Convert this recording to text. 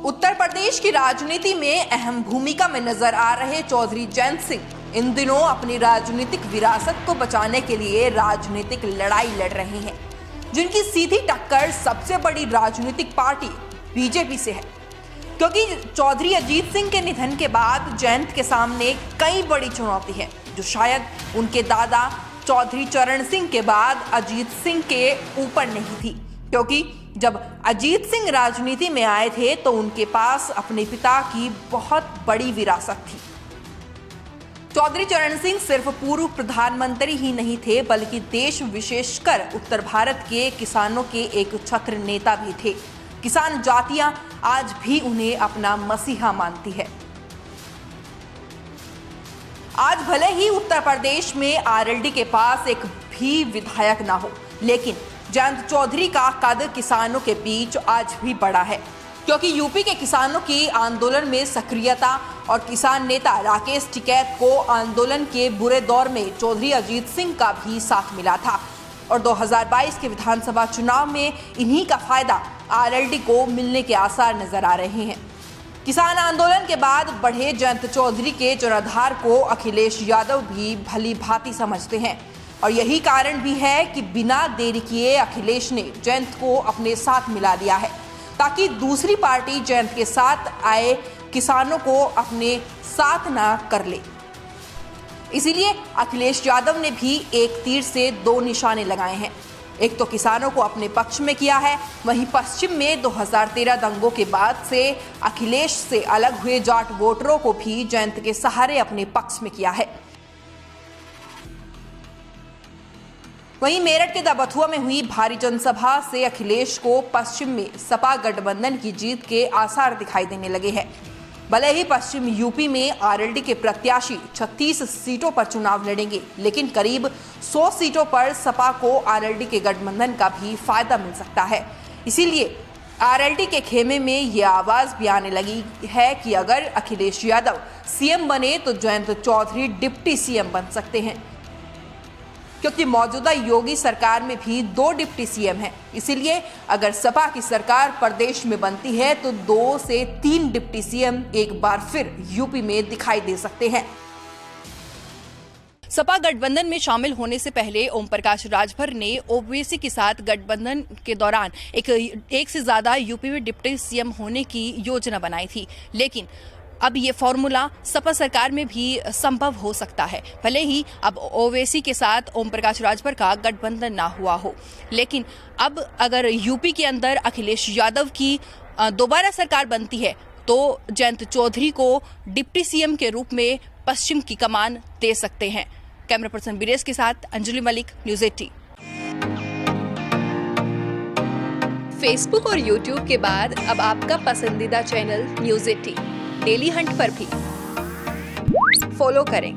उत्तर प्रदेश की राजनीति में अहम भूमिका में नजर आ रहे चौधरी जयंत सिंह इन दिनों अपनी राजनीतिक विरासत को बचाने के लिए राजनीतिक लड़ाई लड़ रहे हैं, जिनकी सीधी टक्कर सबसे बड़ी राजनीतिक पार्टी बीजेपी से है। क्योंकि चौधरी अजीत सिंह के निधन के बाद जयंत के सामने कई बड़ी चुनौती है, जो शायद उनके दादा चौधरी चरण सिंह के बाद अजीत सिंह के ऊपर नहीं थी। क्योंकि जब अजीत सिंह राजनीति में आए थे तो उनके पास अपने पिता की बहुत बड़ी विरासत थी। चौधरी चरण सिंह सिर्फ पूर्व प्रधानमंत्री ही नहीं थे, बल्कि देश विशेषकर उत्तर भारत के किसानों के एक छत्र नेता भी थे। किसान जातियां आज भी उन्हें अपना मसीहा मानती है। आज भले ही उत्तर प्रदेश में आरएलडी के पास एक भी विधायक ना हो, लेकिन जयंत चौधरी का कद किसानों के बीच आज भी बड़ा है। क्योंकि यूपी के किसानों की आंदोलन में सक्रियता और किसान नेता राकेश टिकैत को आंदोलन के बुरे दौर में चौधरी अजीत सिंह का भी साथ मिला था और 2022 के विधानसभा चुनाव में इन्हीं का फायदा आरएलडी को मिलने के आसार नजर आ रहे हैं। किसान आंदोलन के बाद बढ़े जयंत चौधरी के जनाधार को अखिलेश यादव भी भली भांति समझते हैं और यही कारण भी है कि बिना देरी किए अखिलेश ने जयंत को अपने साथ मिला लिया है, ताकि दूसरी पार्टी जयंत के साथ आए किसानों को अपने साथ ना कर ले। इसीलिए अखिलेश यादव ने भी एक तीर से दो निशाने लगाए हैं। एक तो किसानों को अपने पक्ष में किया है, वहीं पश्चिम में 2013 दंगों के बाद से अखिलेश से अलग हुए जाट वोटरों को भी जयंत के सहारे अपने पक्ष में किया है। वहीं मेरठ के दबथुआ में हुई भारी जनसभा से अखिलेश को पश्चिम में सपा गठबंधन की जीत के आसार दिखाई देने लगे हैं। भले ही पश्चिम यूपी में आरएलडी के प्रत्याशी 36 सीटों पर चुनाव लड़ेंगे, लेकिन करीब 100 सीटों पर सपा को आरएलडी के गठबंधन का भी फायदा मिल सकता है। इसीलिए आरएलडी के खेमे में ये आवाज भी आने लगी है कि अगर अखिलेश यादव सीएम बने तो जयंत चौधरी डिप्टी सीएम बन सकते हैं। क्योंकि मौजूदा योगी सरकार में भी 2 डिप्टी सीएम हैं। इसीलिए अगर सपा की सरकार प्रदेश में बनती है तो 2 से 3 डिप्टी सीएम एक बार फिर यूपी में दिखाई दे सकते हैं। सपा गठबंधन में शामिल होने से पहले ओम प्रकाश राजभर ने ओवैसी के साथ गठबंधन के दौरान एक से ज्यादा यूपी में डिप्टी सीएम होने की योजना बनाई थी, लेकिन अब ये फॉर्मूला सपा सरकार में भी संभव हो सकता है। भले ही अब ओवैसी के साथ ओम प्रकाश राजभर का गठबंधन ना हुआ हो, लेकिन अब अगर यूपी के अंदर अखिलेश यादव की दोबारा सरकार बनती है तो जयंत चौधरी को डिप्टी सीएम के रूप में पश्चिम की कमान दे सकते हैं। कैमरा पर्सन बीरेश के साथ अंजलि मलिक, न्यूज़ 18। फेसबुक और यूट्यूब के बाद अब आपका पसंदीदा चैनल न्यूज़ 18 डेली हंट पर भी फॉलो करें।